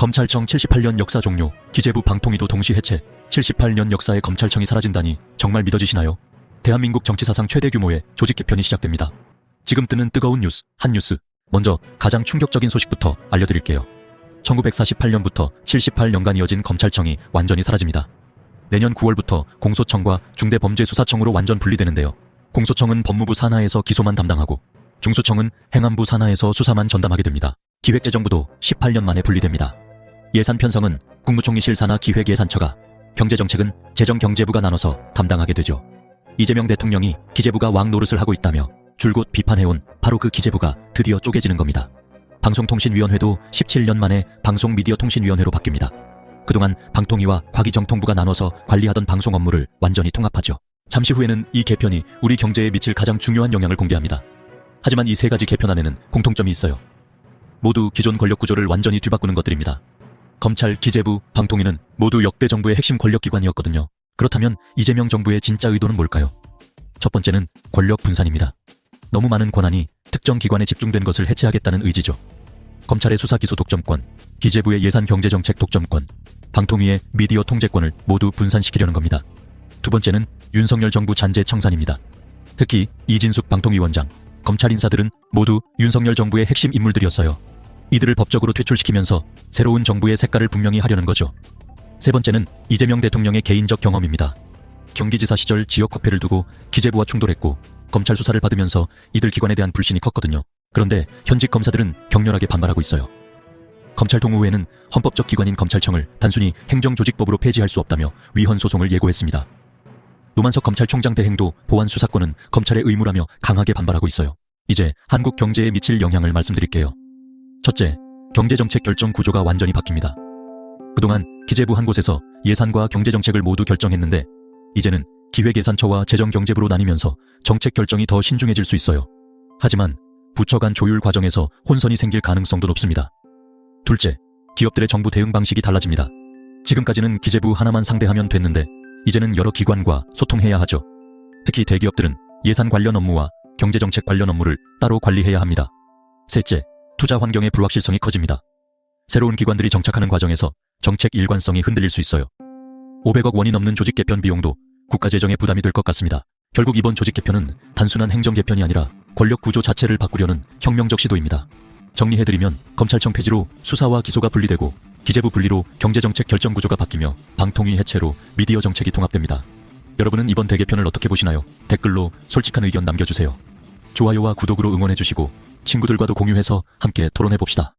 검찰청 78년 역사 종료, 기재부 방통위도 동시 해체, 78년 역사의 검찰청이 사라진다니 정말 믿어지시나요? 대한민국 정치사상 최대 규모의 조직 개편이 시작됩니다. 지금 뜨는 뜨거운 뉴스, 핫뉴스. 먼저 가장 충격적인 소식부터 알려드릴게요. 1948년부터 78년간 이어진 검찰청이 완전히 사라집니다. 내년 9월부터 공소청과 중대범죄수사청으로 완전 분리되는데요. 공소청은 법무부 산하에서 기소만 담당하고 중수청은 행안부 산하에서 수사만 전담하게 됩니다. 기획재정부도 18년 만에 분리됩니다. 예산 편성은 국무총리실 산하 기획예산처가, 경제정책은 재정경제부가 나눠서 담당하게 되죠. 이재명 대통령이 기재부가 왕노릇을 하고 있다며 줄곧 비판해온 바로 그 기재부가 드디어 쪼개지는 겁니다. 방송통신위원회도 17년 만에 방송미디어통신위원회로 바뀝니다. 그동안 방통위와 과기정통부가 나눠서 관리하던 방송 업무를 완전히 통합하죠. 잠시 후에는 이 개편이 우리 경제에 미칠 가장 중요한 영향을 공개합니다. 하지만 이 세 가지 개편안에는 공통점이 있어요. 모두 기존 권력 구조를 완전히 뒤바꾸는 것들입니다. 검찰, 기재부, 방통위는 모두 역대 정부의 핵심 권력기관이었거든요. 그렇다면 이재명 정부의 진짜 의도는 뭘까요? 첫 번째는 권력 분산입니다. 너무 많은 권한이 특정 기관에 집중된 것을 해체하겠다는 의지죠. 검찰의 수사 기소 독점권, 기재부의 예산 경제정책 독점권, 방통위의 미디어 통제권을 모두 분산시키려는 겁니다. 두 번째는 윤석열 정부 잔재 청산입니다. 특히 이진숙 방통위원장, 검찰 인사들은 모두 윤석열 정부의 핵심 인물들이었어요. 이들을 법적으로 퇴출시키면서 새로운 정부의 색깔을 분명히 하려는 거죠. 세 번째는 이재명 대통령의 개인적 경험입니다. 경기지사 시절 지역 화폐를 두고 기재부와 충돌했고 검찰 수사를 받으면서 이들 기관에 대한 불신이 컸거든요. 그런데 현직 검사들은 격렬하게 반발하고 있어요. 검찰 동의회는 헌법적 기관인 검찰청을 단순히 행정조직법으로 폐지할 수 없다며 위헌 소송을 예고했습니다. 노만석 검찰총장 대행도 보안 수사권은 검찰의 의무라며 강하게 반발하고 있어요. 이제 한국 경제에 미칠 영향을 말씀드릴게요. 첫째, 경제정책 결정 구조가 완전히 바뀝니다. 그동안 기재부 한 곳에서 예산과 경제정책을 모두 결정했는데 이제는 기획예산처와 재정경제부로 나뉘면서 정책 결정이 더 신중해질 수 있어요. 하지만 부처 간 조율 과정에서 혼선이 생길 가능성도 높습니다. 둘째, 기업들의 정부 대응 방식이 달라집니다. 지금까지는 기재부 하나만 상대하면 됐는데 이제는 여러 기관과 소통해야 하죠. 특히 대기업들은 예산 관련 업무와 경제정책 관련 업무를 따로 관리해야 합니다. 셋째, 투자 환경의 불확실성이 커집니다. 새로운 기관들이 정착하는 과정에서 정책 일관성이 흔들릴 수 있어요. 500억 원이 넘는 조직 개편 비용도 국가 재정에 부담이 될 것 같습니다. 결국 이번 조직 개편은 단순한 행정 개편이 아니라 권력 구조 자체를 바꾸려는 혁명적 시도입니다. 정리해드리면 검찰청 폐지로 수사와 기소가 분리되고 기재부 분리로 경제정책 결정 구조가 바뀌며 방통위 해체로 미디어 정책이 통합됩니다. 여러분은 이번 대개편을 어떻게 보시나요? 댓글로 솔직한 의견 남겨주세요. 좋아요와 구독으로 응원해주시고 친구들과도 공유해서 함께 토론해봅시다.